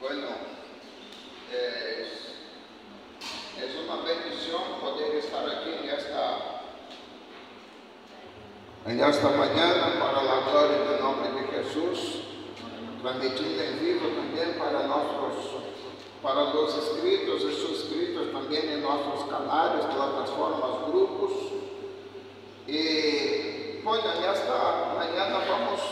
Bueno, es una bendición poder estar aquí en esta mañana para la gloria del nombre de Jesús, transmitiendo en vivo también para los inscritos y suscritos también en nuestros canales, plataformas, grupos. Y bueno, en esta mañana vamos a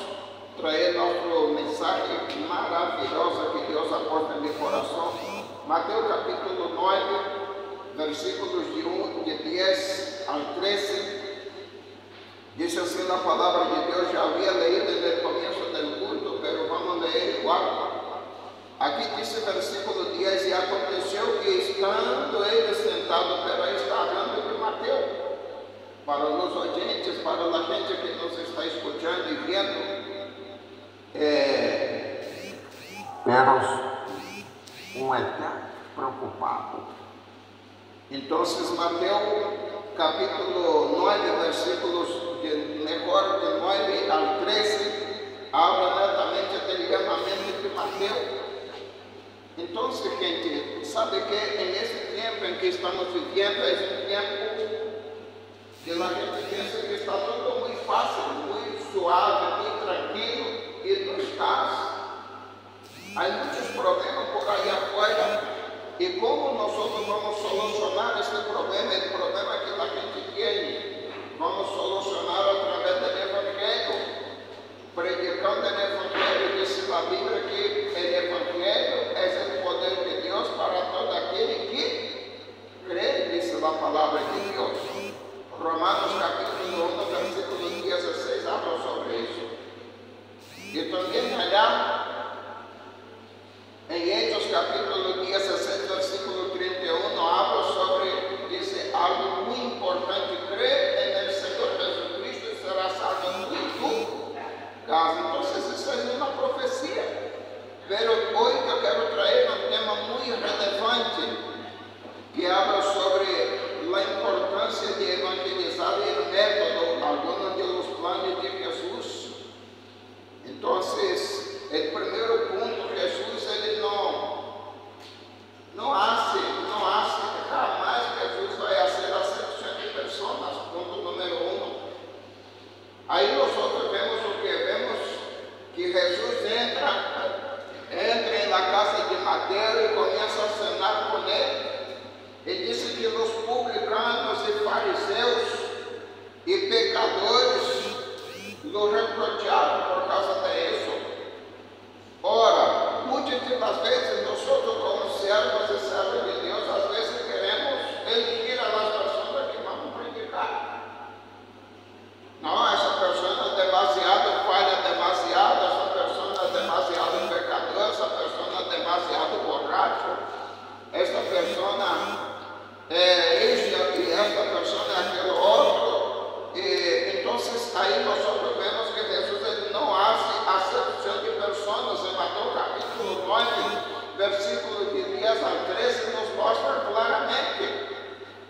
traer nuestro mensaje maravilloso que Dios ha puesto en mi corazón. Mateo capítulo 9, versículos de 10 al 13. Dice así la palabra de Dios. Ya había leído en el comienzo del culto, pero vamos a leer igual. Aquí dice versículo 10: y aconteció que estando él sentado, pero ahí está hablando de Mateo, para los oyentes, para la gente que nos está escuchando y viendo, pero um está preocupado. Entonces Mateo capítulo 9, versículos de 9 al 13, habla netamente del llamamiento de Mateo. Entonces, gente, sabe que en este tiempo en que estamos viviendo es un tiempo que la gente piensa que está todo muy fácil, muy suave, muy tranquilo, y no está. Hay muchos problemas por allá afuera. ¿Y cómo nosotros vamos a solucionar este problema? El problema que la gente tiene, vamos a solucionar a través del Evangelio, predicando el Evangelio. Dice la Biblia que el Evangelio es el poder de Dios para todo aquel que cree, dice la palabra de Dios. Romanos capítulo 1, versículo 16 habla sobre eso. Y también allá en Hechos capítulo 16, versículo 31, habla sobre, dice, algo muy importante: cree en el Señor Jesucristo y será salvo tú y tu casa. Entonces, esa es una profecía. Pero hoy yo quiero traer un tema muy relevante que habla sobre la importancia de evangelizar y el método, algunos de los planes de Jesús. Entonces, el primer punto, Jesús, él no hace, jamás Jesús va a hacer acepción de personas, punto número 1. Ahí nosotros vemos o que vemos, que Jesús entra en la casa de Mateo y comienza a cenar con él. Y dice que los publicanos y fariseos y pecadores lo reprocharon por causa de eso. Ora, muchas de las veces nosotros como siervos y servos de Dios, a veces queremos elegir a las personas que vamos a predicar. No, esa persona es demasiado falla, esa persona es demasiado pecadora, esa persona es demasiado borracho, esta persona esto y esta persona aquello otro. Entonces ahí nosotros vemos que Jesús no hace acepción de personas. En Mateo capítulo 9, versículo de 10 al 13 nos muestra claramente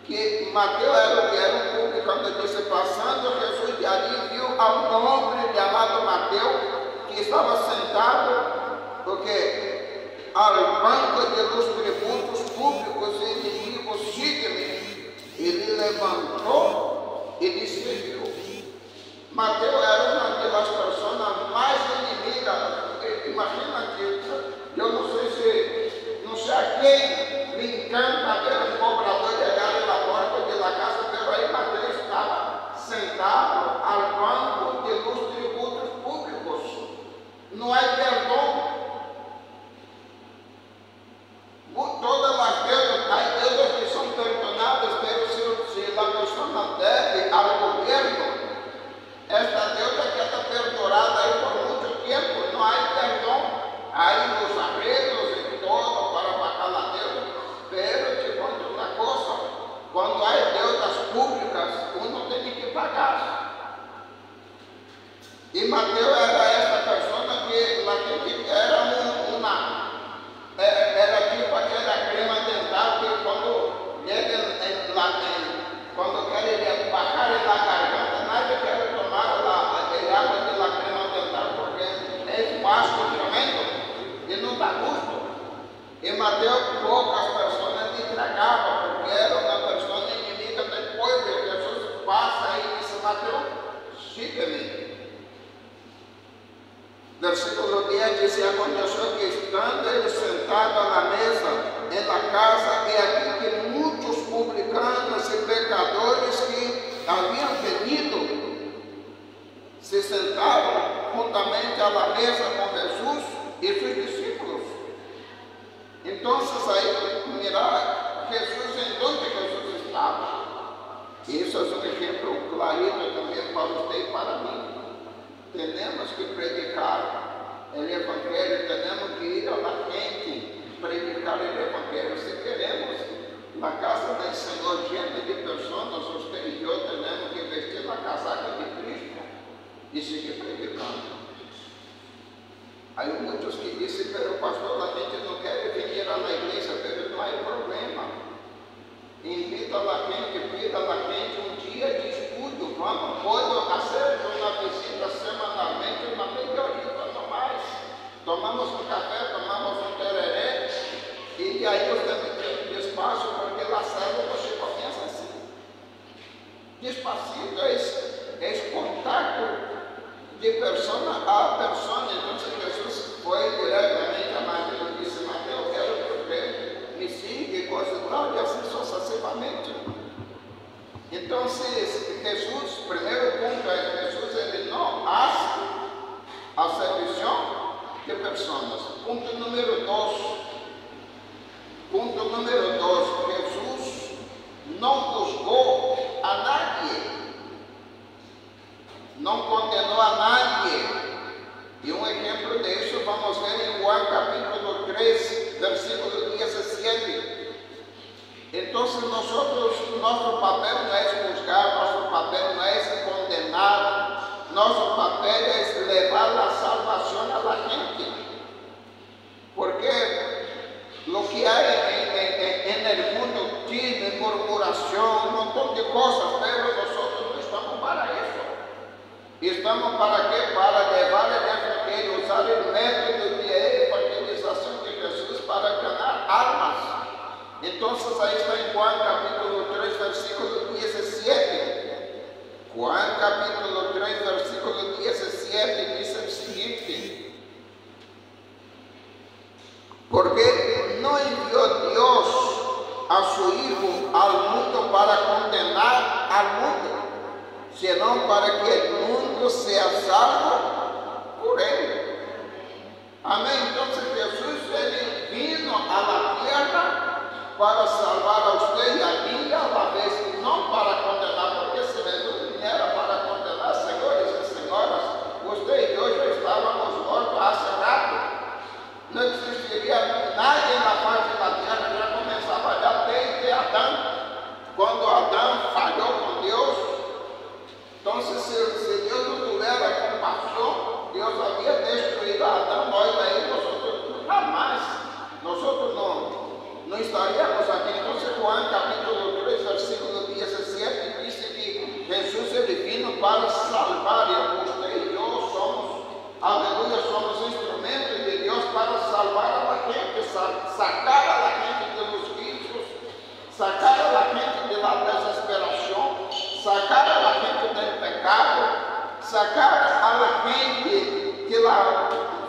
que Mateo era un publicano. Dice: pasando Jesús de allí, vio a un hombre llamado Mateo que estaba sentado, porque al banco de los tributos públicos, y le dijo: sígueme. Y le levantó y le siguió. Mateo era una de las personas más enemigas. Imagina que yo no sé a quién le encanta ver un cobrador llegar en la puerta de la casa, pero ahí Mateo estaba sentado al banco de los tributos públicos. No hay perdón. Todas las deudas, hay deudas que son perdonadas, pero si la persona debe al gobierno, esta deuda queda perdonada ahí por mucho tiempo, no hay perdón. Hay los arreglos y todo para pagar la deuda. Pero te cuento una cosa: cuando hay deudas públicas, uno tiene que pagar. Y Mateo era esta persona que la gente era era tipo aquella crema dental que cuando llega cuando quiere bajar en la garganta, nadie quiere tomar el agua de la crema dental porque es vasto tremendo y no da gusto. Mateo pocas personas le tragaban porque era una persona enemiga del pueblo. Jesús pasa y dice: Mateo, sígueme. Versículo 10 dice: aconteció que estando él sentado a la mesa en la casa, he aquí que muchos publicanos y pecadores que habían venido se sentaron juntamente a la mesa con Jesús y sus discípulos. Entonces ahí, mira, Jesús, en donde Jesús estaba. Y eso es un ejemplo clarito también para usted y para mí. Tenemos que predicar el Evangelio, tenemos que ir a la gente, predicar el Evangelio. Si queremos la casa del Señor llena de personas, usted y yo tenemos que vestir la casaca de Cristo y seguir predicando. Hay muchos que dicen: pero pastor, la gente no quiere venir a la iglesia. Pero no hay problema. Invita a la gente, pida a la gente un día de estudio. Vamos, puedo hacer una visita semanalmente, una media horita, no más. Tomamos un café, tomamos un tereré, y aí usted me tiene despacio, porque la célula se comienza así. Despacito es contacto de persona a persona. Entonces Jesús fue directamente a Mateo y disse: Mateo, quero que usted me siga y cosas y tal, y así sucesivamente. Entonces Jesús, primeiro punto es: Jesús ele não hace acepção de pessoas. Punto número 2, Jesús não juzgou a nadie. Não condenou a nadie. E um exemplo disso vamos ver em Juan capítulo 3, versículo 17. Então, nosso papel não é juzgar, nosso papel não é condenar, nosso papel é levar a salvação a la gente. Porque lo que hay en el mundo, chisme, murmuración, un montón de cosas, pero nosotros no estamos para eso. Estamos para quê? Para levar o Evangelho, usar o método de evangelização de Jesus para ganhar almas. Então, aí está em Juan capítulo 3, versículo 17. Juan capítulo 3, versículo 17 diz o seguinte: porque não enviou Deus a su Hijo al mundo para condenar al mundo, sino para que el mundo sea salvo por él. Amén. Entonces Jesús ele vino a la tierra para salvar a usted y a mí a la vez, no para condenar, porque si Jesús viniera para condenar, señores y señoras, usted y yo ya estábamos muertos hace rato. No existiría nadie en la faz de la tierra, ya comenzaba ya desde Adán, cuando Adán falló con Dios. Entonces, si Dios no tuviera compasión, Dios había destruido a Adán, hoy ahí nosotros jamás, nosotros no estaríamos aquí. Entonces, Juan capítulo 3, versículo 17, dice que Jesús ele vino para salvar, y usted y yo somos, aleluya, somos instrumentos de Dios para salvar a la gente, sacar a la gente de los vicios, sacar a la gente de la desesperación, sacar a la gente del pecado, sacar a la gente de la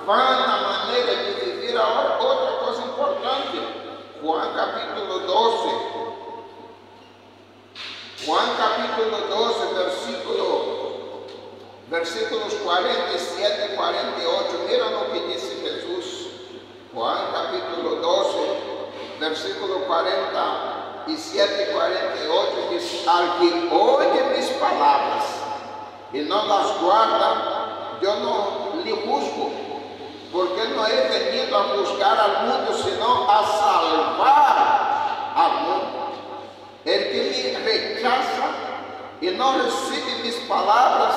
vana manera de vivir. Ahora, otra cosa importante, Juan capítulo 12, versículos 47 y 48, mira lo que dice Jesús. Juan capítulo 12, versículo 47 y 48, dice: al que oye mis palabras y no las guarda, yo no le juzgo, porque no he venido a juzgar al mundo, sino a salvar al mundo. El que me rechaza y no recibe mis palabras,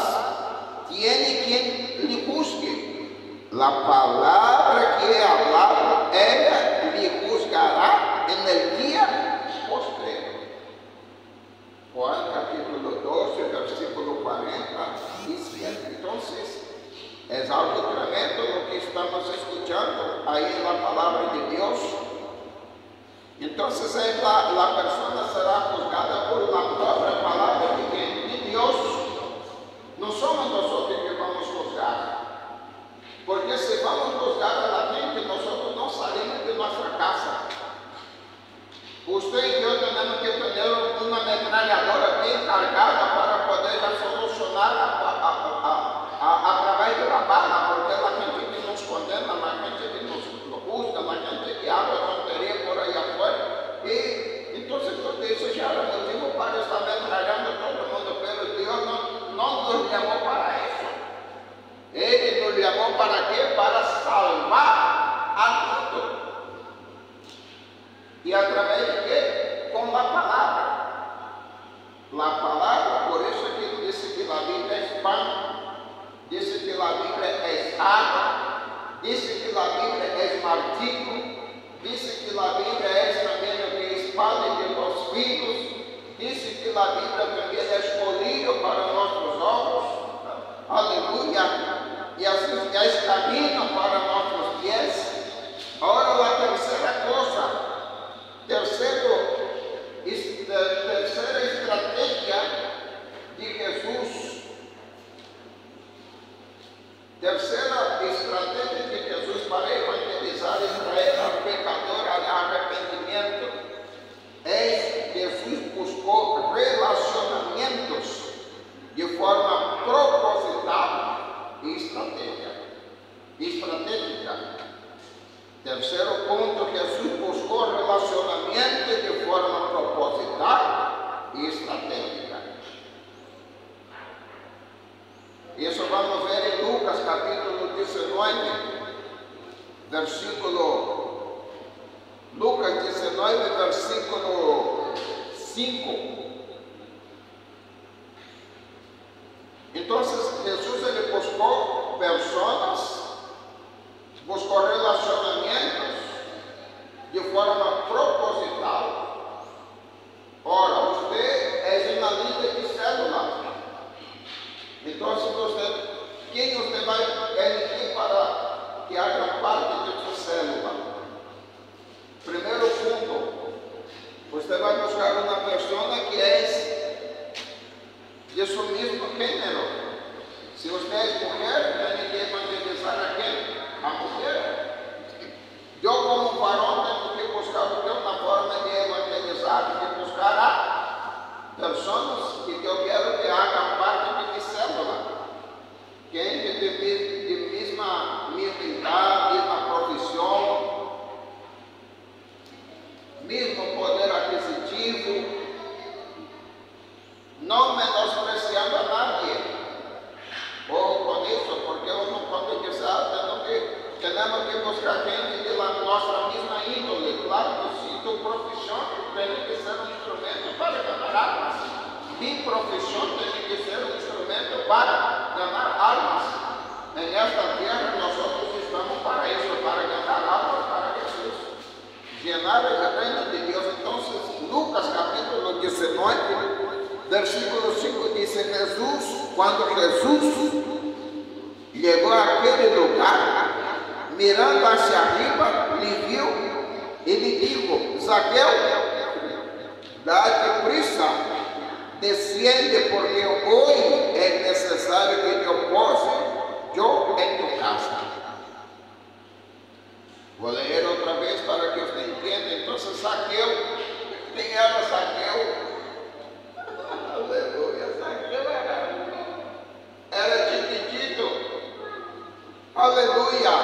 tiene quien le juzgue. La palabra que he hablado, ella le juzgará en el día postrero. Juan capítulo 12, versículo 47. Entonces, es algo tremendo lo que estamos escuchando ahí en la palabra de Dios. Entonces la persona será juzgada por la propia palabra de Dios. No somos nosotros que vamos a juzgar. Porque si vamos a juzgar a la gente, nosotros no salimos de nuestra casa. Usted y yo tenemos que tener una ametralladora bien cargada para poder ya solucionar a través de la bala, porque la gente que nos condena, la gente que nos juzga, la gente que habla tontería por ahí afuera. Y entonces todo eso ya era motivo para estar ametrallando a todo el mundo, pero Dios no nos llamó para eso. Él nos llamó para qué? Para salvar al mundo. ¿Y a través de qué? Con la palabra. La palabra, por eso que dice que la Biblia es pan, dice que la Biblia es agua, dice que la Biblia es martillo, dice que la Biblia es también lo que es espada de los filos, dice que la Biblia también es colillo para nuestros ojos. Aleluya. Y así es camino para nuestros pies. Ahora la tercera cosa, tercera estrategia de Jesús. Tercera estrategia de Jesús para evangelizar y traer al pecador al arrepentimiento es Jesús buscó relacionamientos de forma proposital y estratégica. Tercero punto, Jesús buscó relacionamiento de forma proposital y estratégica. Eso vamos a ver en Lucas capítulo 19, versículo, Lucas 19, versículo 5. Entonces Jesús le buscó personas, buscó relacionamientos de forma proposital. Ora, usted es una líder de célula. Entonces ¿quién usted va a elegir para que haga parte de su célula? Primeiro punto, usted va a buscar una persona que es de su mismo género. Si usted es mujer, tiene que evangelizar a quién? A mujer. Yo como varón tengo que buscar una forma de evangelizar, de buscar a personas que yo quiero que hagan parte de mi célula. Gente de misma idade, misma profissão, mesmo poder aquisitivo, não menospreciando a nadie. Ojo con eso, porque uno cuando tenemos que buscar gente de la nuestra misma índole. Claro que sí, tu profesión tiene que ser un instrumento para ganar almas. Mi profesión tiene que ser un instrumento para ganar almas. En esta tierra nosotros estamos para eso, para ganar almas para Jesús. Llenar el reino de Dios. Entonces, Lucas capítulo 19, versículo 5 dice cuando Jesús llegó a aquel lugar, mirando hacia arriba, le vio y le dijo: Zaqueo, date prisa, desciende, porque hoy es necesario que yo pose yo en tu casa. Voy a leer otra vez para que usted entienda. Entonces Zaqueo, ¿quién era Zaqueo? Aleluya, Zaqueo era chiquitito. Aleluya.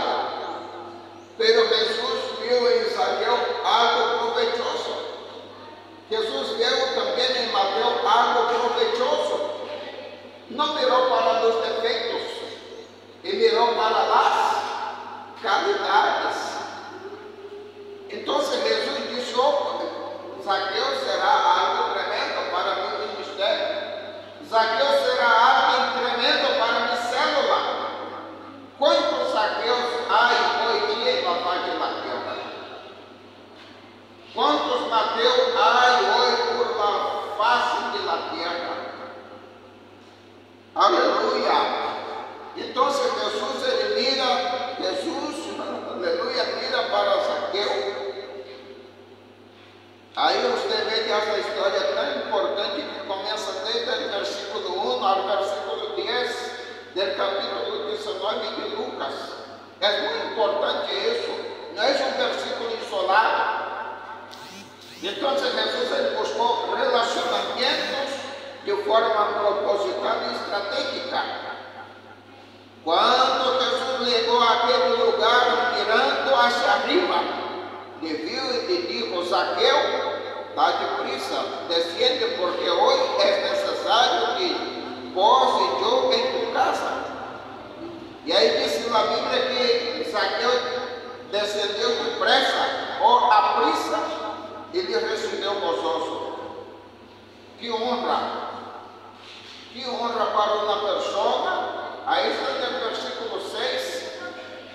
Pero Jesús vio en Zaqueo algo provechoso. Jesús vio también en Mateo algo provechoso. No miró para los defectos, y miró para las calidades. Entonces Jesús dijo: Zaqueo será algo tremendo para mi ministerio. Zaqueo será algo tremendo para mi célula. ¿Cuántos Zaqueos hay hoy día en la faz de la tierra? ¿Cuántos Mateos hay hoy por la faz de la tierra? Aleluya. Entonces Jesús elimina, aleluya, arriba, le vio y dijo: Zaqueo, date prisa, desciende, porque hoy es necesario que pose yo en tu casa. Y ahí dice la Biblia que Zaqueo descendió depresa o a prisa y le recibió gozoso. Que honra para una persona. Ahí está en el versículo 6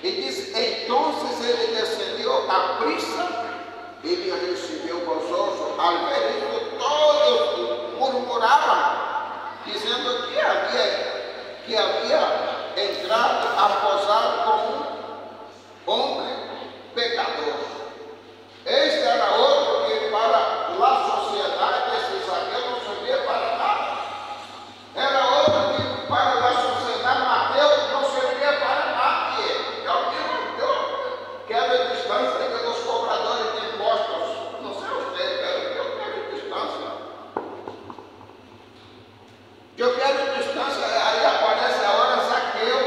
y dice: entonces él descendió a prisa y le recibió gozoso. Al ver esto, todos murmuraban, diciendo que había entrado a posar con un hombre pecador. Este era otro que para la sociedad de Zaqueo no servía para nada. Era otro que para la sociedad Mateo no servía para nadie. Yo quero distancia de los cobradores de impuestos. No sé usted, pero yo quiero distancia. Yo quiero distancia. Ahí aparece ahora Zaqueo,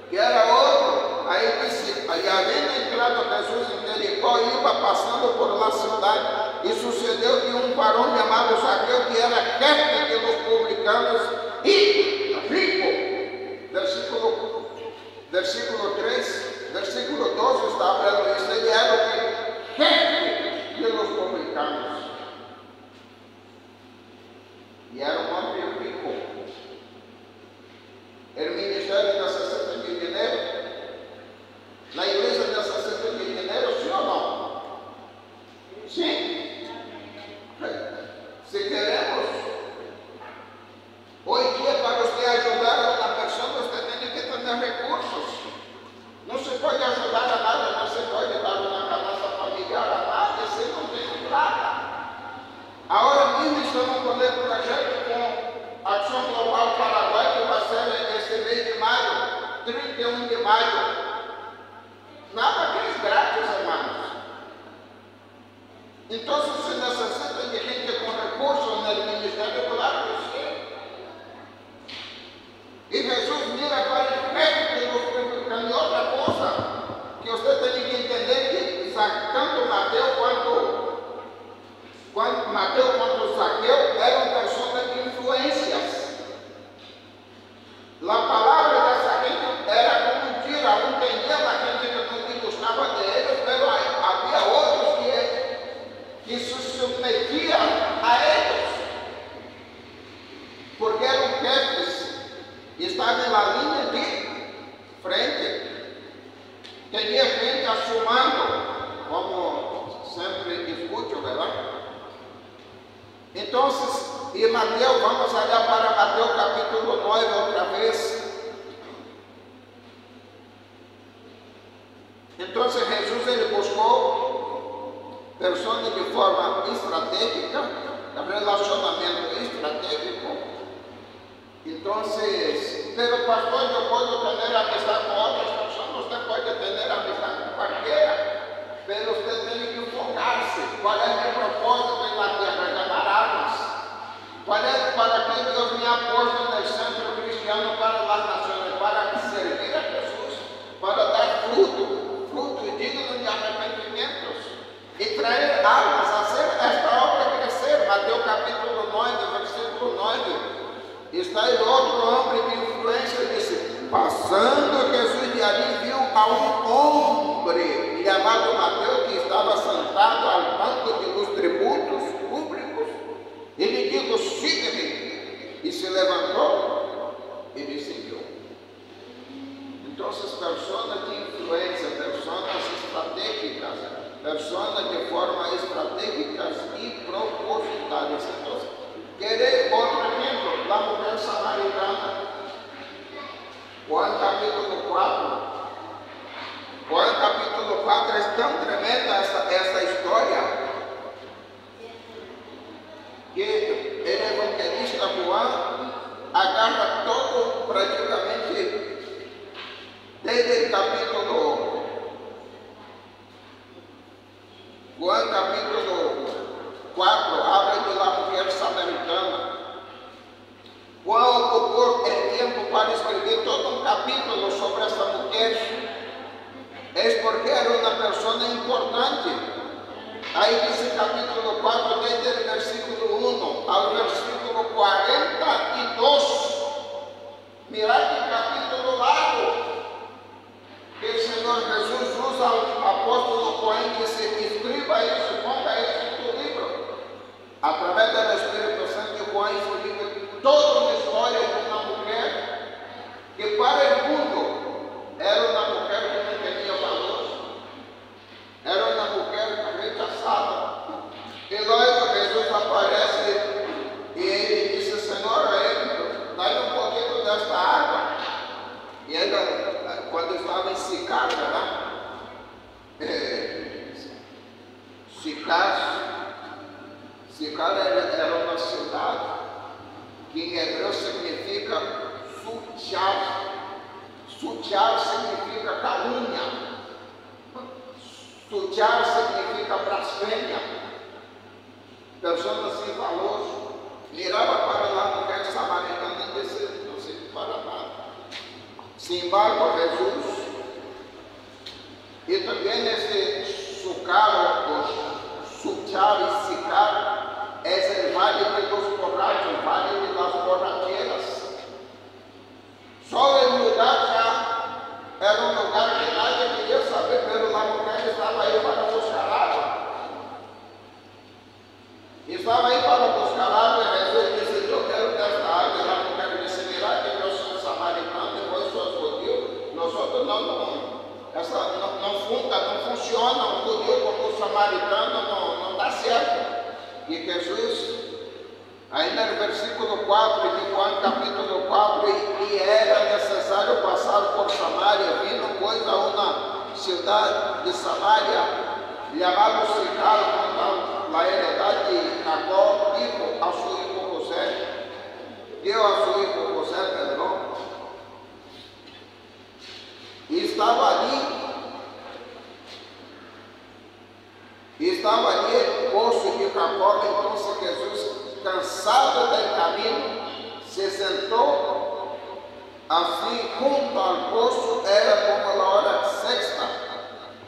que era otro. Aí dice: allá habendo entrado Jesús en Jericó, iba pasando por la ciudad, y sucedió que un varón llamado Zaqueo, que era jefe de los publicanos y rico, versículo 3, versículo 2 está hablando de eso. Ele era o jefe de los publicanos y era un hombre rico. El ministerio necesita de dinero. La iglesia necesita de dinero, ¿sí o no? Sí. Si queremos, hoy día, para usted ayudar a una persona, usted tiene que tener recursos. No se puede ayudar a nadie, no se puede dar una canasta familiar a nadie si no tiene plata. Ahora mismo estamos con el proyecto con Acción Global Paraguay, que va a ser este mês de mayo, 31 de mayo. Nada que es gratis, hermanos. Entonces se necesita de gente con recursos en el ministerio, claro que sí. Y Jesús mira para el jefe de los publicanos. Otra cosa que usted tiene que entender, que tanto Mateo quanto Zaqueo eran personas de influencias. La palabra de esa gente era como mentira, aún tenía la gente que no le gustaba de ellos, pero había otros que se sometían a ellos, porque eran jefes y estaban en la línea de frente. Tenía gente a su mando, como siempre escucho, ¿verdad? Entonces, y Mateo, vamos allá para Mateo capítulo 9 otra vez. Entonces Jesús ele buscou personas de forma estratégica, relacionamento estratégico. Entonces, pero pastor, yo puedo tener amistad con otras personas, usted puede tener amistad con cualquiera, pero usted tiene que enfocarse. ¿Cuál es mi propósito en la tierra? Ganar almas. ¿Para qué Dios me ha puesto en el centro cristiano para las naciones? Para servir a Jesús, para dar fruto digno de arrepentimientos y traer almas, hacer esta obra crecer. Mateo capítulo 9, versículo 9. Está el otro hombre de influencia, dice: pasando Jesús de allí, vio a un hombre llamado Mateo, que estaba sentado al banco de los tributos públicos, y le dijo: sígueme. Y se levantó y le siguió. Entonces, personas de influencia, personas estratégicas, personas de forma estratégicas y propositales. Entonces, ¿queréis otro ejemplo? La mujer samaritana. Juan capítulo 4. Juan capítulo 4 es tan tremenda esta historia que el evangelista Juan agarra todo prácticamente desde el capítulo Juan capítulo 4, habla de la mujer samaritana. Juan ocupó el tiempo para escribir todo un capítulo sobre esta mujer. Es porque era una persona aí dice capítulo 4, desde el versículo 1 al versículo 42. Mirad que capítulo largo que el Señor Jesús usa al apóstolo Juan, que se escriba eso, ponga eso en tu libro. A través del Espíritu Santo, Juan escribe toda una historia de una mujer que para el mundo era una mujer que no tenía valor, era una mujer rechazada. Y luego Jesús aparece y él dice: Señor, dale un poquito de esta agua. Y ella, quando estava em Sicar, Sicar era uma cidade que em hebreu significa sutiar. Sutiar significa calúnia. Sutiar significa blasfêmia. Pessoas sem valor. Mirava para lá, mulher samaritana, e disse: não serve para nada. Sin embargo, Jesús, y también este Sucar o Suchar y Sicar es el valle de los borrachos, el valle de las borracheras. Solo el lugar ya era un lugar que nadie quería saber, pero la mujer estaba ahí para buscar agua. Estaba ahí para buscar agua y Jesús dice: yo quiero de esta agua. Y la mujer dice: mira que yo soy samaritano y vos sos judío. Nosotros não funciona um judío como um samaritano, não dá certo. E Jesus, ainda no versículo 4 de Juan capítulo 4, e era necessário passar por Samaria, vindo pois a uma cidade de Samaria, chamada Sicar, com a heredade de Jacó, dijo a su hijo José, dio a su hijo José, perdão, e estava ali el poço de Jacó. Então Jesus, cansado del camino, se sentou assim junto ao poço, era como a hora sexta,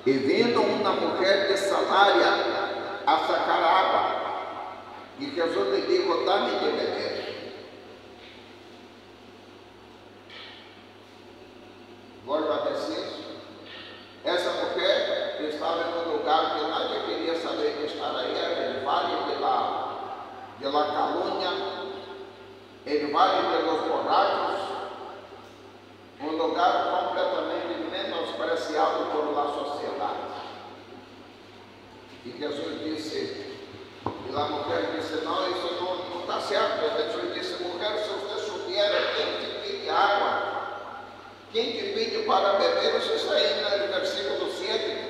e vindo uma mulher de Samaria a sacar água, e Jesus lhe disse: dá-me de beber. Volto a dizer, essa mulher estava em um lugar que nadie queria saber que estar aí, era o vale de la calúnia, o vale de los borrachos, um lugar completamente menospreciado por la sociedade. E Jesus disse, e a mulher disse: não, isso não está certo. Jesus disse: mulher, se você souber quem te pede água, quem te pede para beber, isso está aí no versículo 7.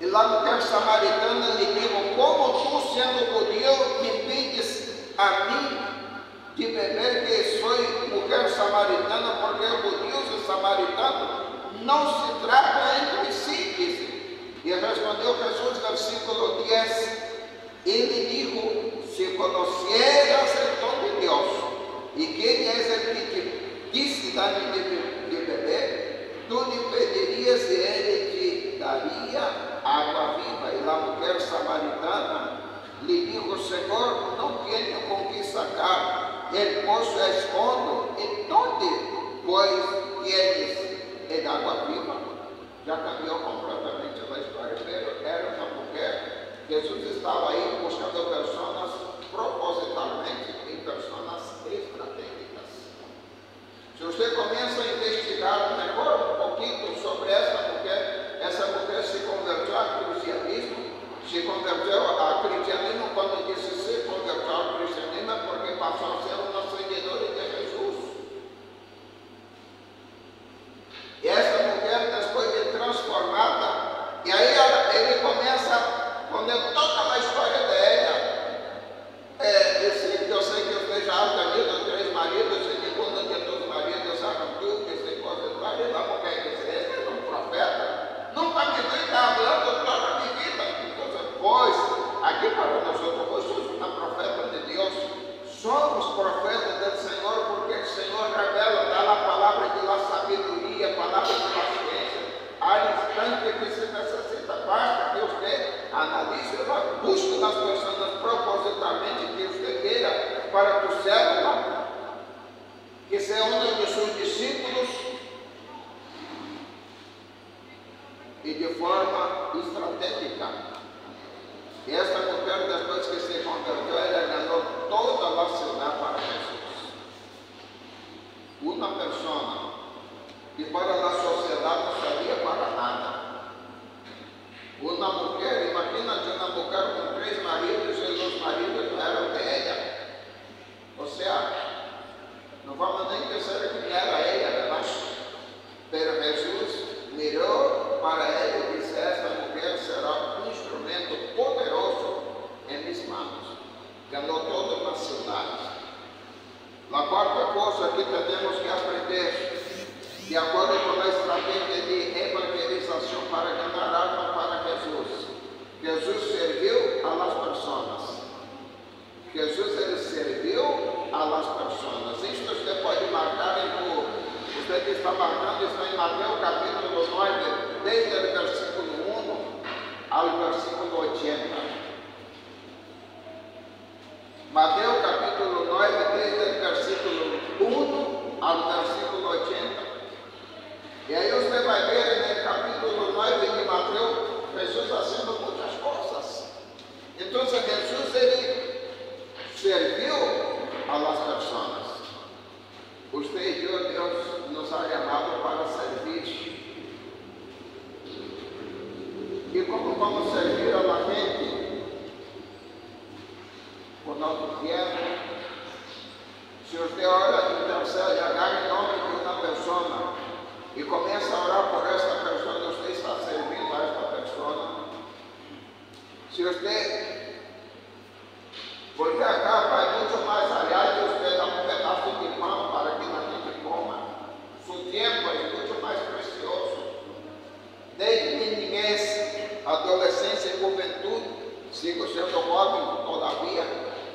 E a mulher samaritana lhe disse: como tu, sendo judeu, me pedes a mim de beber, que sou mulher samaritana? Porque judeus e samaritanos não se tratam entre si, disse. E respondeu Jesus, versículo 10, ele disse: se conheceras o dom de Deus, e quem é o que te disse dar-me de beber, tu lhe pedirias e ele te daria água viva. E a mulher samaritana lhe disse: Senhor, não tenho com que sacar, el poço é hondo, e onde, pois, tienes a água viva? Já cambiou completamente a história, pero era uma mulher. Jesus estava aí buscando pessoas propositalmente e pessoas estratégicas. Se você começa a investigar melhor um pouquinho sobre essa mulher se converteu ao cristianismo, quando disse se converteu ao cristianismo, é porque passou a ser uma seguidora de Jesus. E essa mulher, depois de transformada, e aí ele começa, quando ele toca a história dela, eu sei que você já ha tenido 3 maridos, e ninguno de tus maridos arrancou, que se coisa, a mulher nada disso. Busque nas pessoas propositalmente que você queira para tu célula, que seja um de seus discípulos e de forma estratégica. E esta mulher, depois que se converteu, ela ganhou toda a cidade para Jesus. Uma pessoa que para a sociedade não servia para nada. Uma mulher, imagina de uma mulher com 3 maridos e os maridos não eram de ela. Ou seja, não vamos nem pensar que era ela, verdade? Mas Jesus mirou para ela e disse: esta mulher será um instrumento poderoso em minhas mãos. Ganhou toda uma cidade. A quarta coisa que temos que aprender, de acordo com a estratégia de evangelização para ganhar alma para Jesus. Jesus serviu às pessoas. Jesus ele serviu às pessoas. Isto você pode marcar você que está marcando, está em Mateus capítulo 9, desde o versículo 1 ao versículo 80. Mateus capítulo 9, desde o versículo 1 ao versículo 80. E aí você vai ver no capítulo 9 de Mateus, Jesus fazendo muitas coisas. Então Jesus ele serviu às pessoas. Você e eu, Deus nos ha chamado para servir. E como vamos servir a la gente? Com nosso tempo. Se você ora e intercede, agarra em nome de uma pessoa e começa a orar por esta pessoa, você está servindo a esta pessoa. Se você porque acá vai muito mais allá de você dar um pedaço de pão para que a gente coma. Seu tempo é muito mais precioso. Desde niñez, adolescência e juventude, sigo sendo jovem todavia,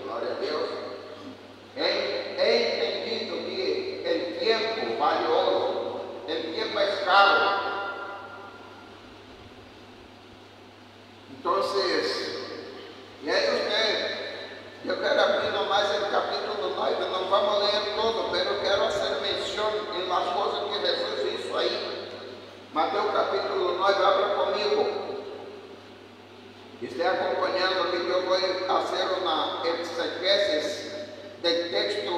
glória a Deus. He entendido que o tempo vale ouro, o tempo é caro. Então, e aí eu quero abrir mais o capítulo 9, não vamos ler todo, mas eu quero fazer menção em las coisas que Jesus hizo aí. Mateus capítulo 9, abra comigo. Esteja acompanhando que eu vou fazer uma exegesis del texto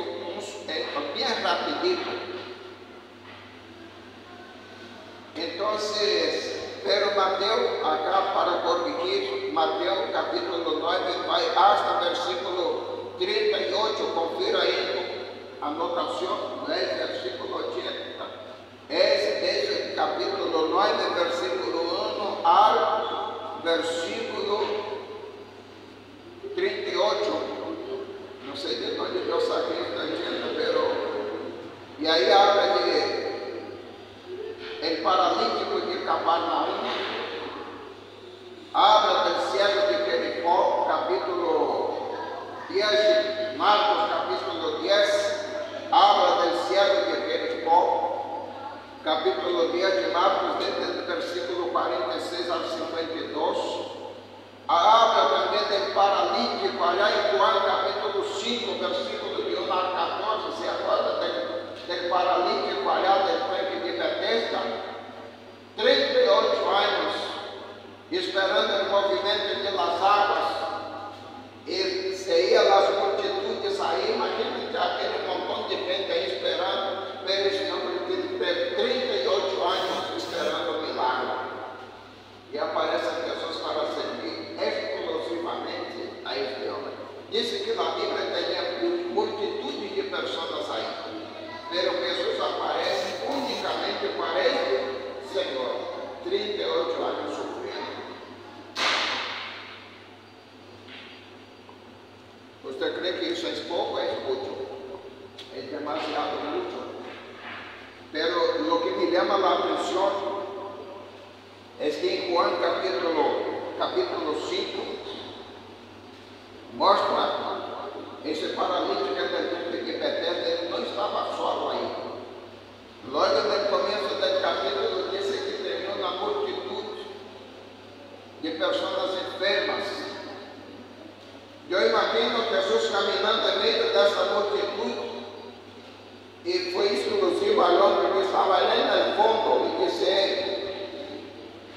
bem rapidito. Então, pero Mateus, acá para corrigir, Mateus capítulo 9 vai hasta versículo 38, confira aí a anotação, não é versículo 80. Esse capítulo 9, versículo 1 ao versículo 38. Não sei de onde eu saquei esta agenda, pero... E aí habla de el paralítico de Capernaum, habla del cielo de Jericó, capítulo 10, Marcos capítulo 10, habla del cielo de Jericó, capítulo 10 de Marcos, desde el versículo 46 al 52, habla también del paralítico, allá en Juan capítulo 5, versículo de 1 al 14, se acuerda del paralítico allá del tanque de Betesda, 38 anos esperando o movimento de las águas, e se ia as multitudes aí, imagina aquele montão de gente aí esperando, pero esse número de 38 anos esperando o milagre, e aparecem pessoas para servir exclusivamente a este homem. Disse que na Bíblia tem multitude de pessoas aí, pero Jesus aparece unicamente para este Senhor, 38 anos sofrendo. Você crê que isso é pouco? É muito. É demasiado muito. Pero lo que me llama la atención es que en Juan capítulo 5 mostra esse paralítico de Betesda, ele não estava solo aí. Logo no começo do capítulo disse que teve uma multitude de pessoas enfermas imagino Jesús caminando en medio de esta multitud y fue exclusivo al hombre que estaba allá en el fondo y dice,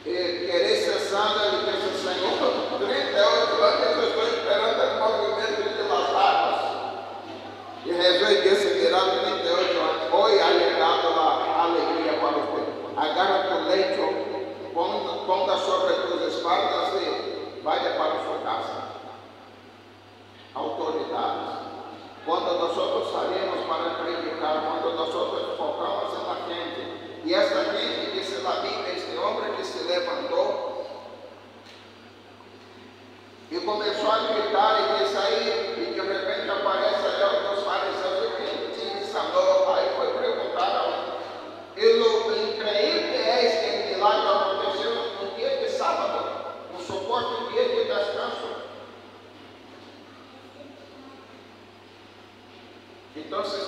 ¿querés cesar? Y dice, Señor, 38 años estoy esperando el movimiento de las aguas. Y Jesús dice, mira, 38 años, hoy ha llegado la alegría para usted. Agarra tu lecho, ponga sobre tus espaldas y vaya para su casa. Autoridades. Cuando nosotros salimos para predicar, cuando nosotros enfocamos en la gente, y esta gente, dice la Biblia, este hombre que se levantó y comenzó a gritar y dice ahí, y de repente aparece otros fariseos y gente sanó, ahí fue preguntado. Y lo increíble es que el milagro aconteció un día de sábado, un soporte, un día de descanso. Entonces,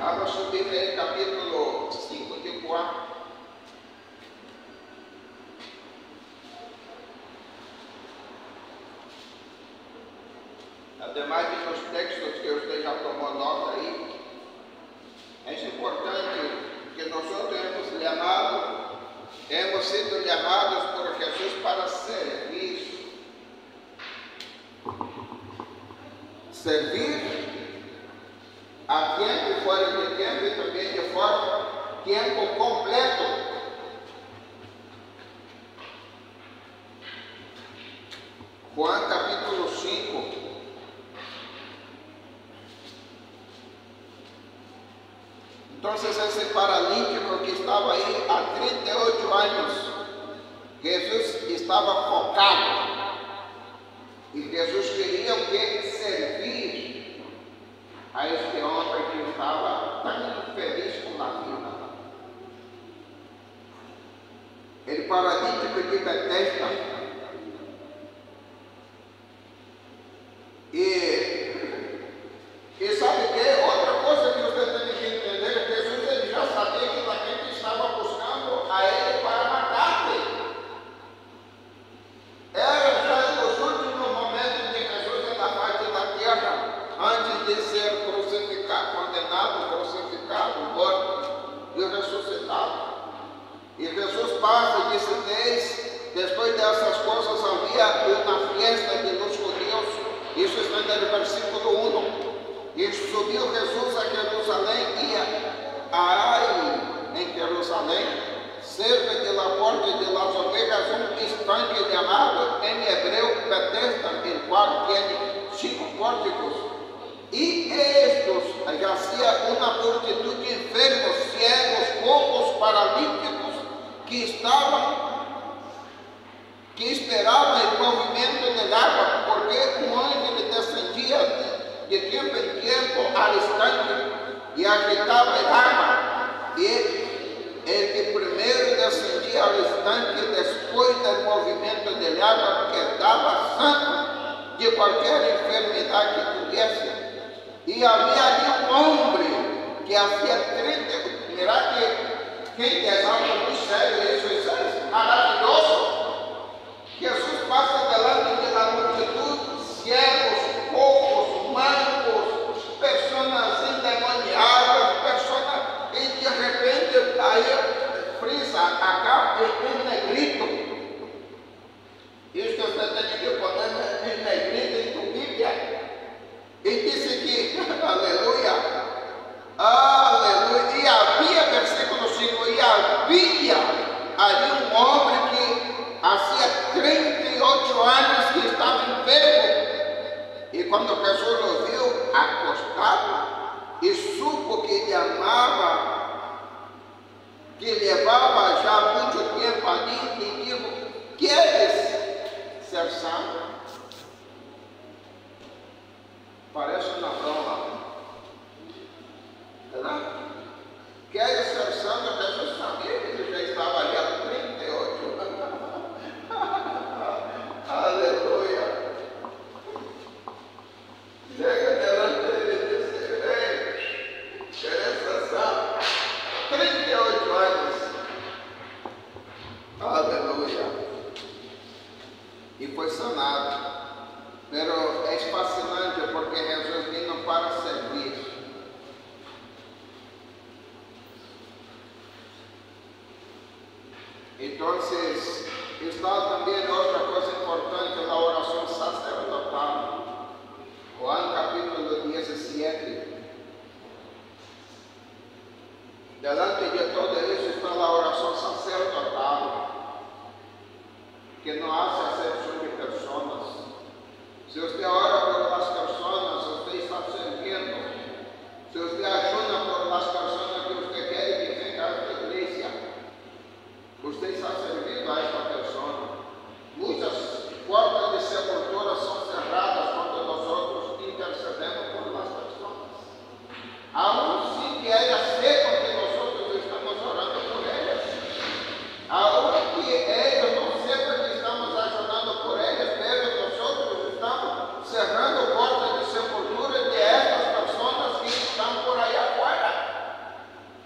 abra su Biblia en capítulo 54. Además de los textos que usted ya tomó nota ahí, es importante que nosotros hemos sido llamados por Jesús para servir. Servir a tiempo, fuera de tiempo y también de forma tiempo completo. Juan capítulo 5. Entonces ese paralítico que estaba ahí a 38 años, Jesús estaba focado. Y Jesús quería que servir a este hombre que estaba tan feliz con la vida. El paralítico de Betesda. Y sabe qué? Otra cosa que usted tiene que entender, Jesús ele já sabia que la gente estaba buscando a él para matarle. Era já nos últimos momentos de Jesús en la faz de la tierra, antes de ser crucificado, condenado, crucificado, morto e ressuscitado. E Jesus passa e diz, después de essas coisas havia uma fiesta de los judíos. Isso está no versículo 1. E subiu Jesus a Jerusalém e hay em Jerusalém, cerca de la porta de las ovejas, um estanque llamado em hebreu Betesda, el cual tiene 5 pórticos. E estos yacía uma multitud de enfermos, ciegos, cojos, paralíticos, que esperaban el movimiento del agua, porque un ángel descendía de tiempo en tiempo al estanque y agitaba el agua. Y el que primero descendía al estanque después del movimiento del agua quedaba sano de cualquier enfermedad que tuviese. Y había allí un hombre que hacía 30, mira que es algo muy serio, eso es maravilloso. Jesús pasa delante de la multitud, ciegos, cojos, mancos, personas endemoniadas, personas, y de repente ahí frisa acá en negrito. Esto usted tiene que poner en negrito en tu Biblia. Y dice que, aleluya, aleluya, y había, versículo 5, y había allí un hombre que hacía 38 años que estaba enfermo. Y cuando Jesús lo vio acostado y supo que llevaba ya mucho tiempo allí, y dijo, ¿quieres ser sano? Parece una broma, ¿verdad? ¿Quieres ser sano? Jesús sabía que él ya estaba allá a 38. Aleluya. Llega delante de él y dice, hey, ¿quieres ser sano? 38 años. Aleluya. y fue sanado. Pero es fascinante porque Jesús vino para servir. Entonces, está también otra cosa importante, la oración sacerdotal. Juan capítulo 17. Delante de todo eso está la oración sacerdotal, que no hace acepción de personas. Si usted ora por las personas, usted está sirviendo. Si usted ayuna por las personas que usted quiere que venga a esta iglesia, usted está servindo a esta persona. Muchas puertas de sepultura son cerradas cuando nosotros intercedemos por las personas. Aún sin que ellas sepan que nosotros estamos orando por ellas. Aún que ellos no sepan que estamos ayudando por ellas, pero nosotros estamos cerrando puertas de sepultura de estas personas que están por allá afuera.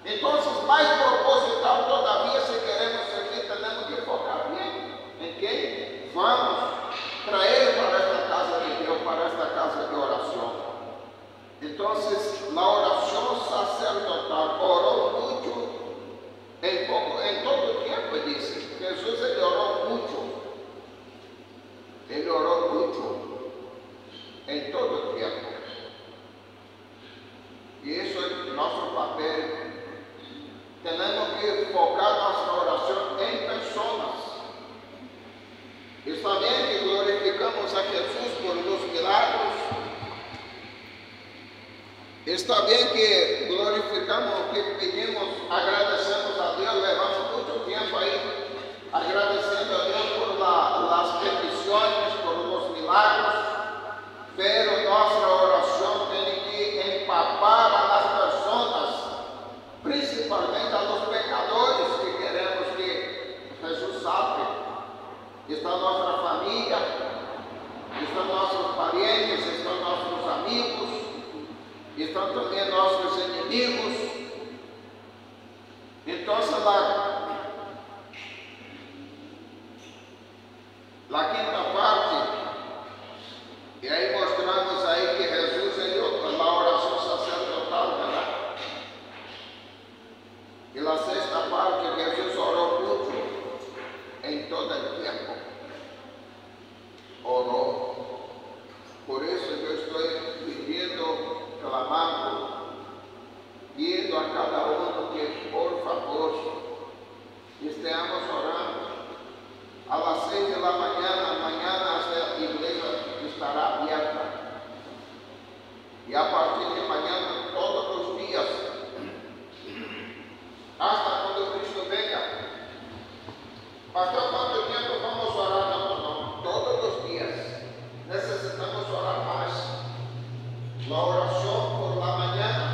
Entonces, más proposital todavía, si queremos servir, tenemos que focar bien en quem vamos traer para esta casa de Dios, para esta casa de oración. Entonces, la oración sacerdotal oró mucho, en todo el tiempo, dice. Jesús, ele oró mucho. Ele oró mucho, en todo el tiempo. Y eso es nuestro papel. Tenemos que focar nuestra oración en personas. Está bien que glorificamos a Jesús por los milagros. Está bien que glorificamos, que pedimos, agradecemos a Dios, levamos mucho tiempo ahí agradeciendo a Dios por las bendiciones, por los milagros, pero nuestra oración tiene que empapar a las personas, principalmente a los pecadores que queremos que Jesús salve. Está nuestra familia, están nuestros parientes, están nuestros amigos, están también nuestros enemigos. Entonces la quinta parte, y ahí mostramos ahí que Jesús dio la oración sacerdotal, ¿verdad? Y la sexta parte, Jesús oró mucho en todo el tiempo. Oró. Por eso yo estoy pidiendo, clamando, pidiendo a cada uno que por favor estemos orando. A las 6 de la mañana esta iglesia estará abierta. Y a partir de mañana, todos los días, hasta cuando Cristo venga. Pastor, ¿cuánto tiempo vamos a orar? No, todos los días. Necesitamos orar más. La oración por la mañana.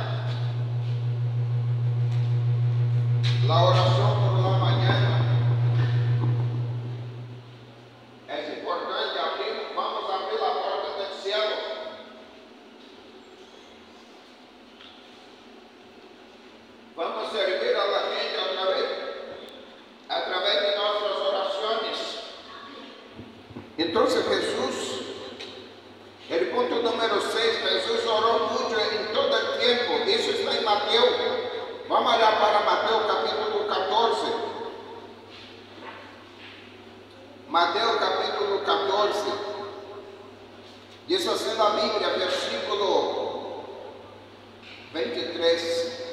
La oración por la mañana. Es importante abrir, vamos a abrir la puerta del cielo. Vamos a servir a la gente a través de nuestras oraciones. Entonces Jesús, el punto número 6, Jesús oró mucho en todo el tiempo. Eso está en Mateo. Vamos allá para Mateo capítulo 14. Mateo capítulo 14. Dice así la Biblia, versículo 23.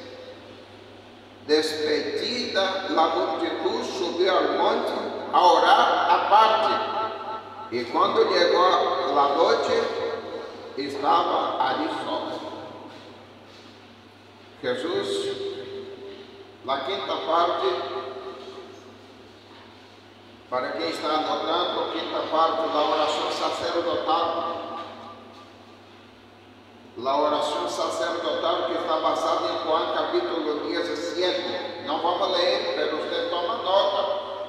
Despedida la multitud, subió al monte a orar aparte. Y cuando llegó la noche, estaba allí solo. Jesús, la quinta parte, para quien está anotando, quinta parte, la oración sacerdotal. La oración sacerdotal que está basada en Juan capítulo 17. No vamos a leer, pero usted toma nota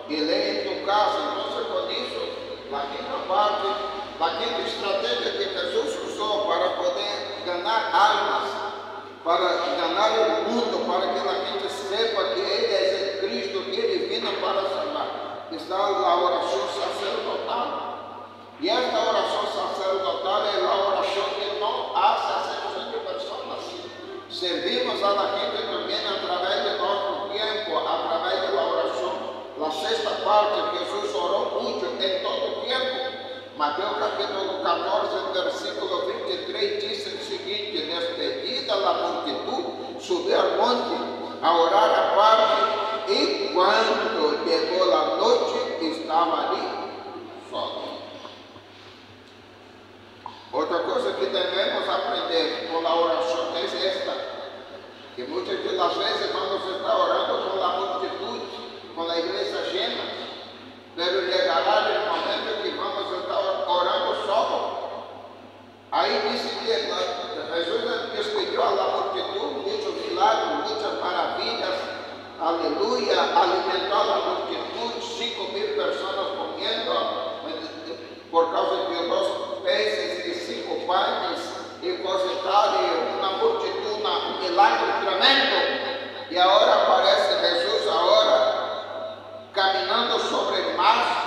y lee en tu casa. Entonces con eso, la quinta parte, la quinta estrategia que Jesús usó para poder ganar almas, para ganar el mundo, para que la gente sepa que Él es el Cristo, que Él vino para salvar. Está la oración sacerdotal. Mateo capítulo 14, versículo 23 dice el siguiente: despedida la multitud, subió al monte a orar aparte, y cuando llegó la noche estaba allí solo. Otra cosa que debemos aprender con la oración es esta, que muchas de las veces cuando se está orando con la multitud, con la iglesia llena, pero llegará el momento que vamos a estar orando solo. Ahí dice que Jesús despidió a la multitud, muchos milagros, muchas maravillas, aleluya, alimentó a la multitud, 5,000 personas comiendo, por causa de 2 peces y 5 panes, y cosa tal, y una multitud, un milagro tremendo. Y ahora aparece Jesús ahora caminando sobre el mar.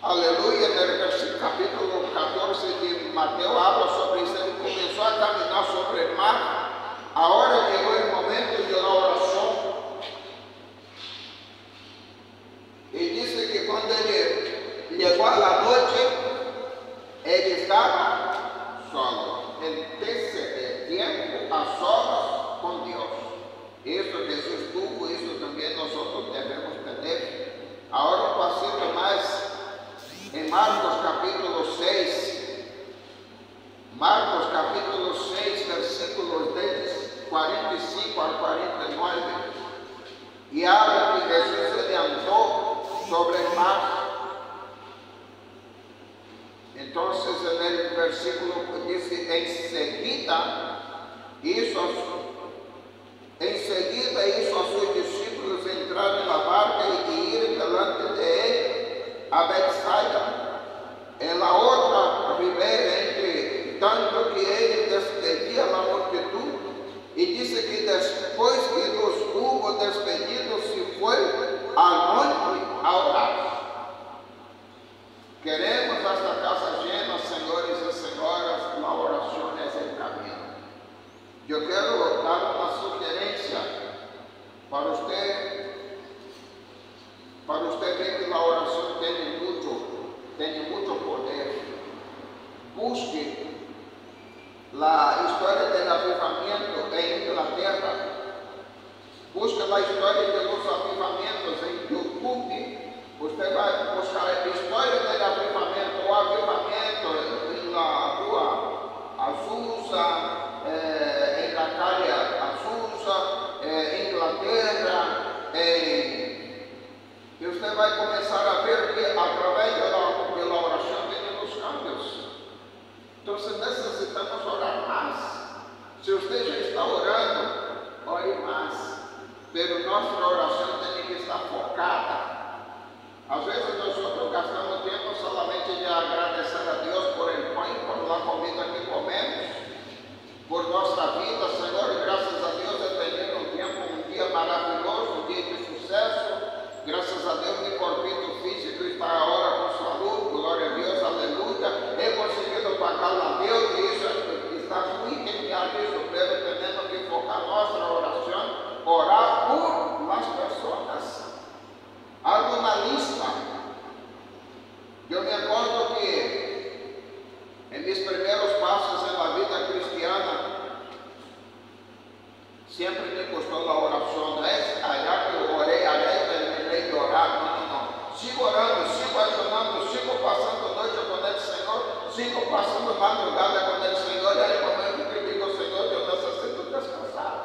Aleluya, en el capítulo 14 de Mateo habla sobre eso. Él comenzó a caminar sobre el mar. Ahora llegó el momento de la oración. Y dice que cuando él llegó a la noche, él estaba solo. El tiempo a solas con Dios. Eso Jesús tuvo, eso también nosotros debemos tener. Ahora un pasito más en Marcos capítulo 6. Marcos capítulo 6, versículos de 45 al 49. Y habla que Jesús se andó sobre el mar. Entonces en el versículo dice: enseguida hizo a sus discípulos entrar en la barca y ir delante de él a Betsaida, en la otra ribera, entre tanto que él despedía a la multitud. Y dice que después que los hubo despedido, se fue al monte a orar. Queremos esta casa llena, señores y señoras, la oración es el camino. Yo quiero dar una sugerencia para usted ver que la oración tiene mucho poder. Busque la historia del avivamiento en Inglaterra. Busque la historia de los avivamientos en YouTube. Usted va a buscar la historia del avivamiento, o avivamiento en la rua Azusa, en la calle Azusa, Inglaterra, y usted va a comenzar a ver que a través de la oración vienen los cambios. Entonces necesitamos orar más. Si usted ya está orando, ore más, pero nuestra oración tiene que estar focada. A veces nosotros gastamos tiempo solamente de agradecer a Dios por el pan, por la comida que comemos, por nuestra vida. Señor, gracias a Dios he tenido un día maravilloso, un día de suceso. Gracias a Dios mi corpito físico está ahora con salud, gloria a Dios, aleluya. He conseguido pagar la deuda y eso está muy genial eso, pero tenemos que enfocar nuestra oración, orar por las personas. Hago una lista. Yo me acuerdo que en mis primeros pasos en la vida cristiana siempre me costó la oración. No es allá que oré, allá y terminé de orar. No. Sigo orando, sigo ayunando, sigo pasando noche con el Señor, sigo pasando madrugada con el Señor. Y hay un momento que digo: Señor, yo necesito descansar.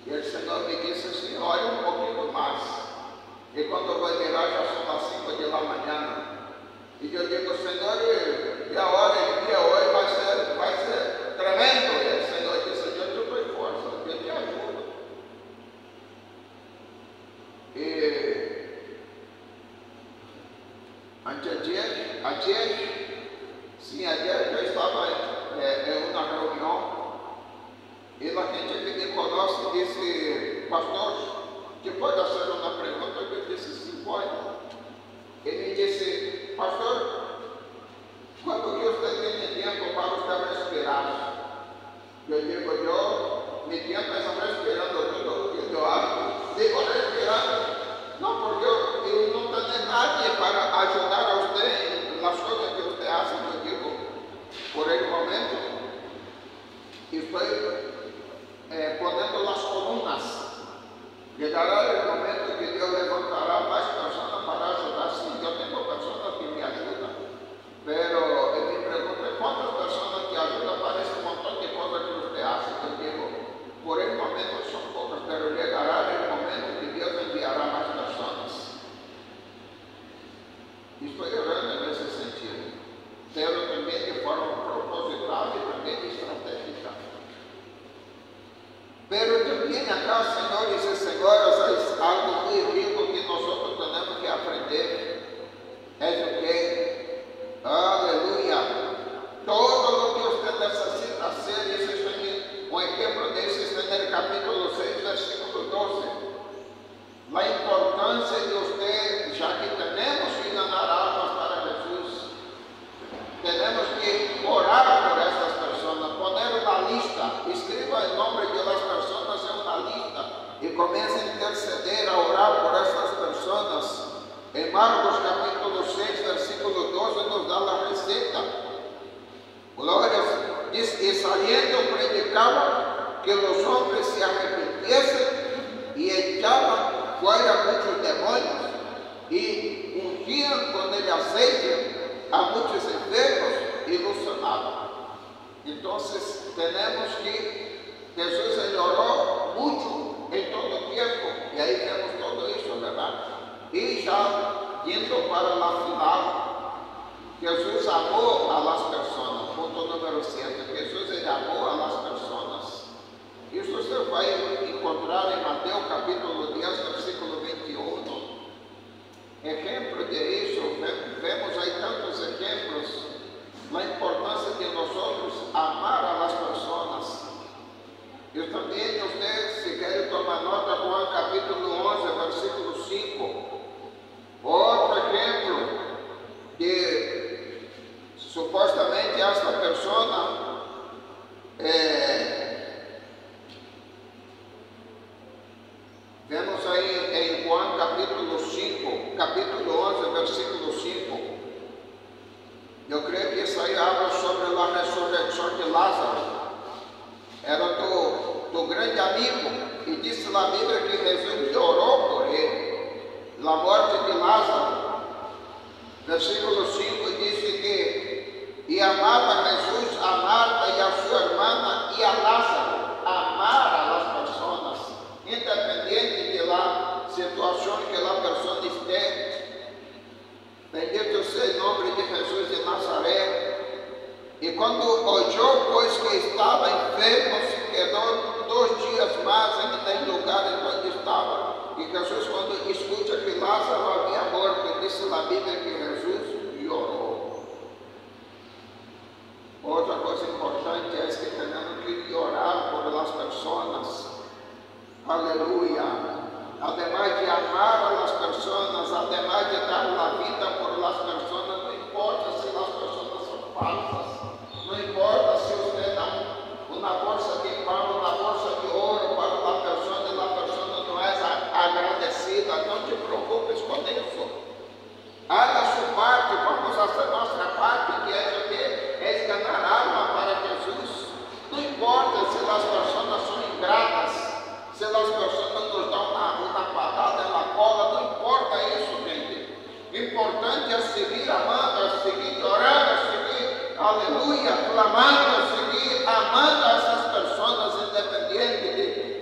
Y el Señor me dice: sí, ore un poquito más. Y cuando voy a mirar ya son las 5 de la mañana. Y yo digo: Señor, y ahora el día hoy va a ser tremendo. Y el Señor dice: yo te doy fuerza, yo te ayudo. Ayer yo estaba en una reunión y la gente que me conoce dice: pastor, ¿te puedo hacer una pregunta? Yo dije: sí, puedo. Y me dice: pastor, ¿cuánto que usted tiene tiempo para usted respirar? Yo digo: mi tiempo es respirando todo lo que yo hago. Digo: respirando. No, porque yo no tengo nadie para ayudar a usted estoy poniendo las columnas. Llegará el momento que Dios levantará más personas para ayudar. Sí, yo tengo personas que me ayudan, pero me pregunto cuántas personas te ayudan para ese montón de cosas que usted hace. Yo digo, por el momento son pocas, pero llegará el momento que Dios enviará más personas. Y estoy orando en ese sentido, pero también de forma proposital y también estratégica. Pero también acá, señores y señoras, es algo muy rico que nosotros tenemos que aprender. Es o que, aleluya, todo lo que usted necesita hacer, y eso está en, un ejemplo de eso está en el capítulo 6, versículo 12. La importancia de usted, ya que tenemos que ganar almas para Jesús, tenemos que orar por estas personas, poner una lista, escriba el nombre de las personas en una lista y comience a interceder, a orar por estas personas. En Marcos capítulo 6, versículo 12 nos da la receta. Gloria, dice, y saliendo predicaba que los hombres se arrepintiesen y echaban fuera muchos demonios y ungían con el aceite a muchos enfermos y los sanaban. Entonces tenemos que Jesús se oró mucho en todo el tiempo y ahí vemos todo eso, ¿verdad? Y ya yendo para la final, Jesús amó a las personas. Punto número 7. Jesús amó a las personas. Isso você vai encontrar em Mateus capítulo 10, versículo 21. Ejemplo de isso, vemos aí tantos ejemplos, la importância de nosotros amar a las personas. Eu também, usted, se quer tomar nota, Juan capítulo 11, versículo 5. Outro ejemplo de supostamente esta persona vemos aí em Juan capítulo 5, capítulo 11, versículo 5. Eu creio que isso aí habla sobre a ressurreição de Lázaro. Era do grande amigo, e disse na Bíblia que Jesus orou por ele, na morte de Lázaro. Versículo 5 disse que e amava Jesus a Marta e a sua irmã e a Lázaro. Amar a las personas, independiente de la situação que a pessoa esté. Bendito seja o nome de Jesus de Nazaré. E quando oyó, pois que estava enfermo, se quedou 2 dias mais em lugar onde estava. E Jesus, quando escuta que Lázaro havia morto, disse na Bíblia que Jesus orou. Outra coisa importante é que temos que orar por as pessoas. Aleluia. Además de amar a las personas, además de dar la vida por las personas, no importa si las personas son falsas, no importa si usted da una bolsa de pan, una bolsa de oro para la persona y la persona no es agradecida, no te preocupes con eso. Haga su parte, vamos a hacer nuestra parte, que es ganar alma para Jesús. No importa si las personas son ingratas, se as pessoas nos dão uma patada na cola, não importa isso, gente. Importante é seguir amando, é seguir orando, é seguir, aleluia, clamando, é seguir amando essas pessoas, independente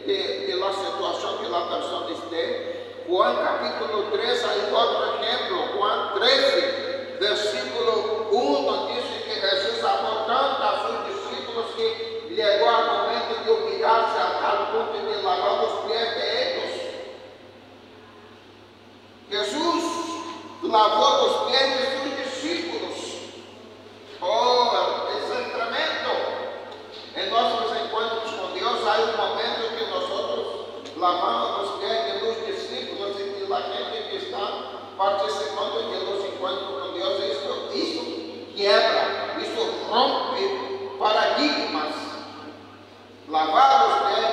de la situação que a pessoa esteja. Juan capítulo 3, aí outro exemplo, Juan 13, versículo 1, diz que Jesus amou tanto a seus discípulos que chegou ao momento de humilhar-se a tal ponto de lavar os pés de eles. Jesus lavou os pés de seus discípulos. Oh, isso é tremendo. Em nossos encontros com Deus, há um momento que nós lavamos os pés de los discípulos e de la gente que está participando de los encontros com Deus. Isso quebra, isso rompe paradigmas. Lavar os pés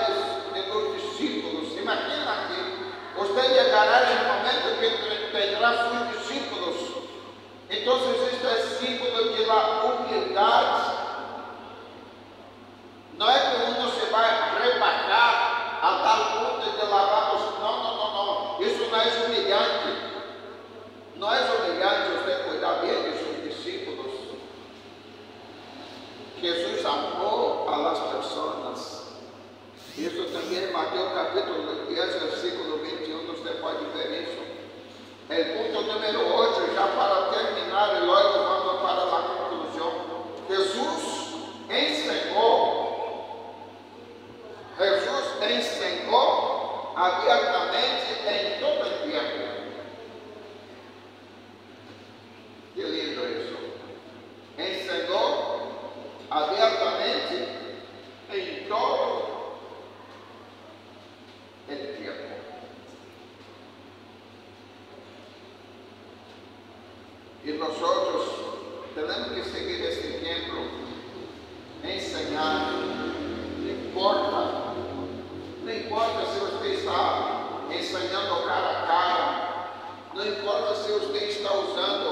de los discípulos. Imagina que usted llegará en el momento que tendrá sus discípulos. Entonces, esto es símbolo de la humildad. No es que es humillante. No es humillante usted cuidar bien de sus discípulos. Jesús amó a las personas. Eso también en Mateo capítulo 10, versículo 21, usted puede ver eso. El punto número 8, ya para terminar, y luego vamos para la conclusión. Jesús enseñó abiertamente en todo el tiempo. Qué lindo eso. Enseñó abiertamente en todo el tiempo. Y nosotros tenemos que seguir este ejemplo, enseñar. Não importa se você está ensinando cara a cara, não importa se você está usando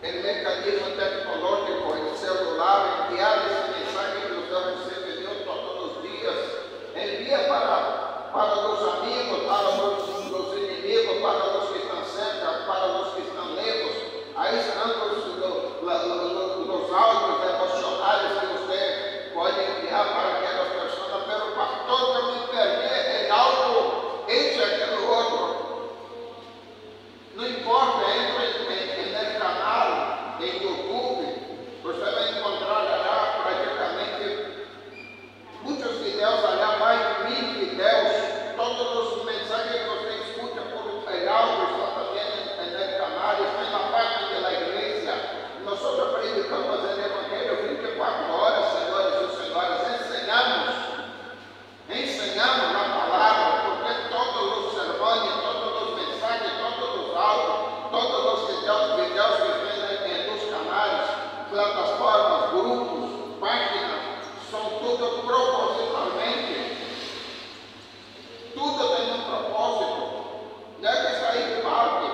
o mecanismo tecnológico, o celular, enviar esse mensagem que você recebeu todos os dias, envia para os amigos, para os inimigos, para os que estão cerca, para os que estão lejos. Aí estão os áudios emocionais que você pode enviar para aquelas pessoas, pero pastor, eu me perdi em algo, esse, aquilo, outro. Não importa, entra no canal, em YouTube, você vai encontrar lá praticamente muitos vídeos, mais de 1000 vídeos, todos os mensagens que você escuta por áudio estão também no canal, estão na página da igreja. Nós predicamos o Evangelho 24 horas, senhores e senhoras, ensinamos a palavra, porque todos os sermões, todos os mensagens, todos os áudios, todos os vídeos que vêm nos canais, plataformas, grupos, páginas, são tudo propositalmente. Tudo tem um propósito. Deve sair de parte.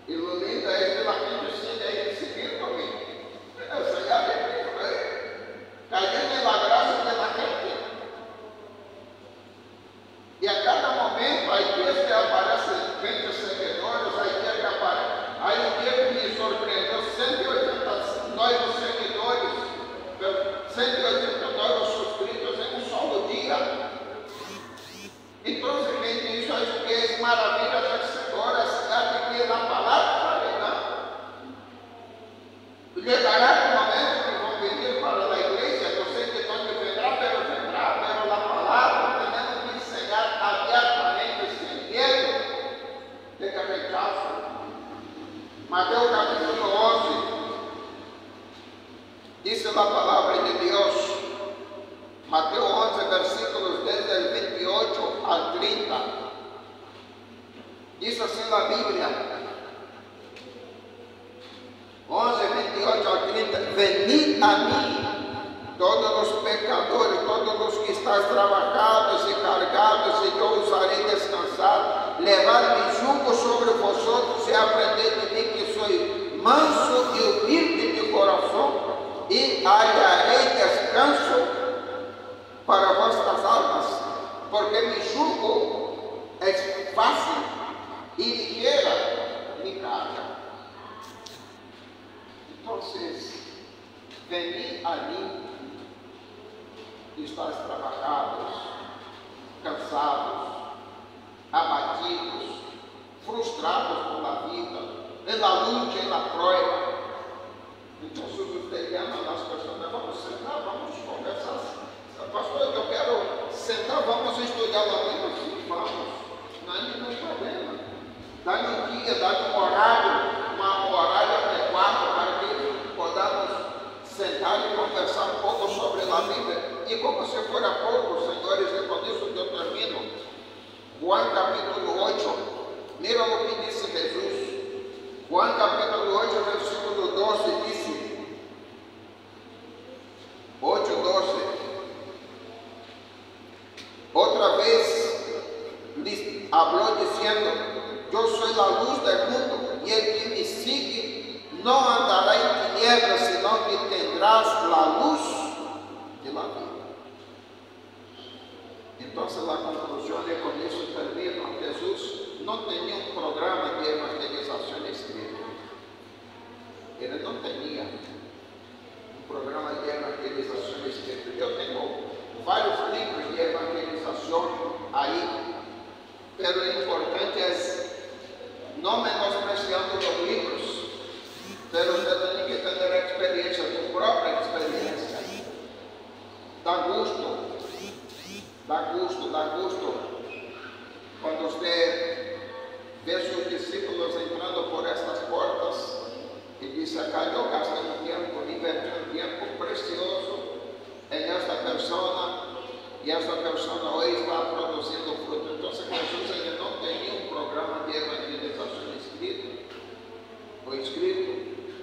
E o lindo é que a gente siga seguir comigo. Essa é a Bíblia. Caindo na graça da gente. E a cada momento, a igreja que aparece 20 seguidores, a igreja que aparece. Aí um dia que me surpreendeu, 180 novos seguidores, 180 novos suscritos em um solo dia. Então, gente, isso é maravilha vencedora, sabe que na palavra chegará o momento que vão venir para a igreja, eu sei que não vendrá, pero na palavra temos que ensinar abertamente, sem medo de que rechazo. Mateus capítulo 11, diz a palavra de Deus, Mateus 11, versículos desde 28 al 30. Diz assim a Bíblia, 11, 28 al 30, venid a mim, todos os pecadores, todos os que estáis trabalhados e carregados, e eu os harei descansar, levar mi jugo sobre vosotros e aprender de mim que sou manso e humilde de coração, e hallarei descanso para vossas almas, porque mi jugo é fácil e ligeira mi carga. Então, venid a mim, estáis trabalhados, cansados, abatidos, frustrados por la vida, en la lucha, en la prueba. Então, se você ama as pessoas, vamos sentar, vamos conversar. Pastor, eu quero sentar, vamos estudar a Bíblia? Sim, vamos. Não há nenhum problema. Dá-me um dia, dá-me um horário adequado para que podamos sentar e conversar um pouco sobre a Bíblia. E como se for a pouco, senhores, e com isso eu termino. Juan capítulo 8, mira o que disse Jesus. Juan capítulo 8, versículo 12, disse, 8, 12. Outra vez lhes falou dizendo, eu sou a luz do mundo, e el que me sigue não andará em tinieblas, senão que tendrás a luz de la vida. Então, a conclusão é com isso termina. Jesus não tinha no menospreciando los libros, pero usted tiene que tener experiencia, tu propia experiencia. Da gusto cuando usted ve a sus discípulos entrando por estas puertas y dice: acá yo gasté un tiempo, invertí un tiempo precioso en esta persona, y esta persona hoy está produciendo fruto. Entonces Jesús no tenía un programa de evangelización escrito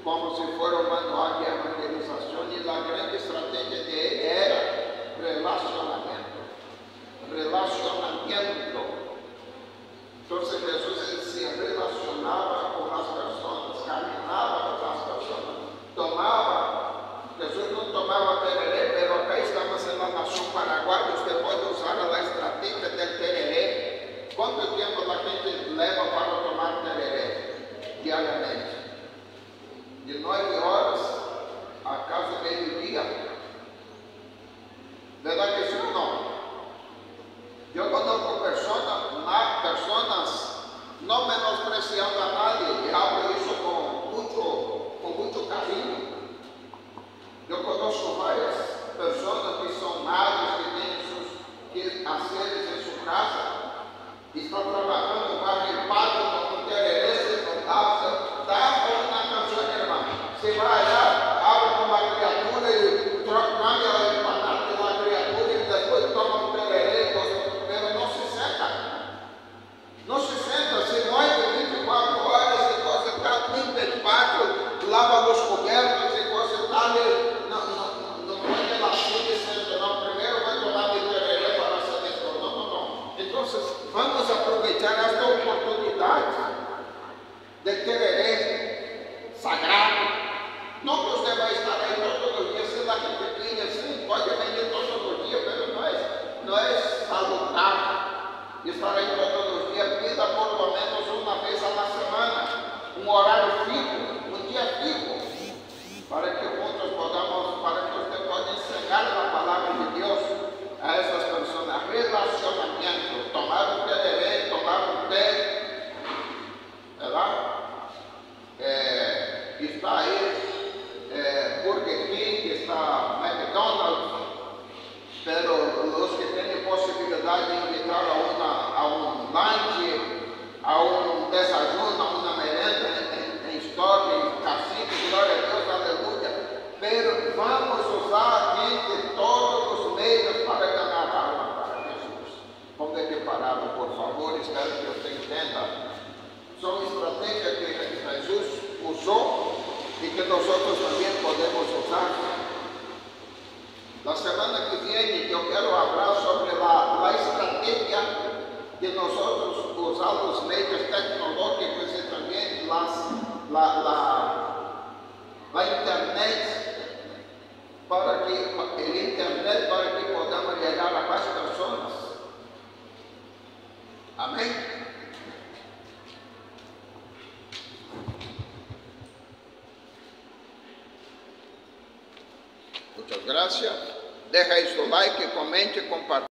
como si fuera un manual de evangelización, y la gran estrategia de él era relacionamiento. Entonces Jesús se relacionaba con las personas, caminaba con las personas, Jesús no tomaba tereré, pero acá estamos en la nación Paraguay, usted puede usar la estrategia del tereré. ¿Cuánto tiempo la gente leva para tomar tereré diariamente? De 9 horas a casi meio-dia. ¿Verdad que sí o no? Yo conozco personas no menospreciando a nadie, y hablo eso con mucho cariño. Yo conozco varias personas que son madres, que tienen sus quehaceres en su casa, y están trabajando para el padre con un tereré, da una canción, hermano. Se va allá, habla con la criatura y cambia la empanada de la criatura y después toma un tereré, pero no se senta, se mueve 24 horas, y cosa está limpa el patio, lava los cubiertos y cosa tal, no puede la silla senta, no, primero va a tomar el tereré para hacer esto, no. Entonces vamos a aprovechar esta oportunidad del tereré sagrado. No que usted va a estar ahí todos los días, si la gente pide así, puede venir todos los días, pero no es saludable estar ahí todos los días. Pida por lo menos una vez a la semana, un horario fijo, un día fijo, para que juntos para que usted pueda enseñar la palabra de Dios a esas personas. Relacionamiento, tomar un tereré, tomar un té, ¿verdad? Está ahí Burger King, está McDonald's, pero los que tienen posibilidad de invitar a un lunch, a un desayuno, a una merenda en store, en casita, gloria a Dios, aleluya. Pero vamos a usar gente todos los medios para ganar alma para Jesús. Póngate parado, por favor, espero que usted entenda. Son estrategias que Jesús usó y que nosotros también podemos usar. La semana que viene yo quiero hablar sobre la estrategia de nosotros usar los medios tecnológicos y también la internet, para que podamos llegar a más personas. Amén. Muchas gracias. Deja ahí su like, comente, compartilhe.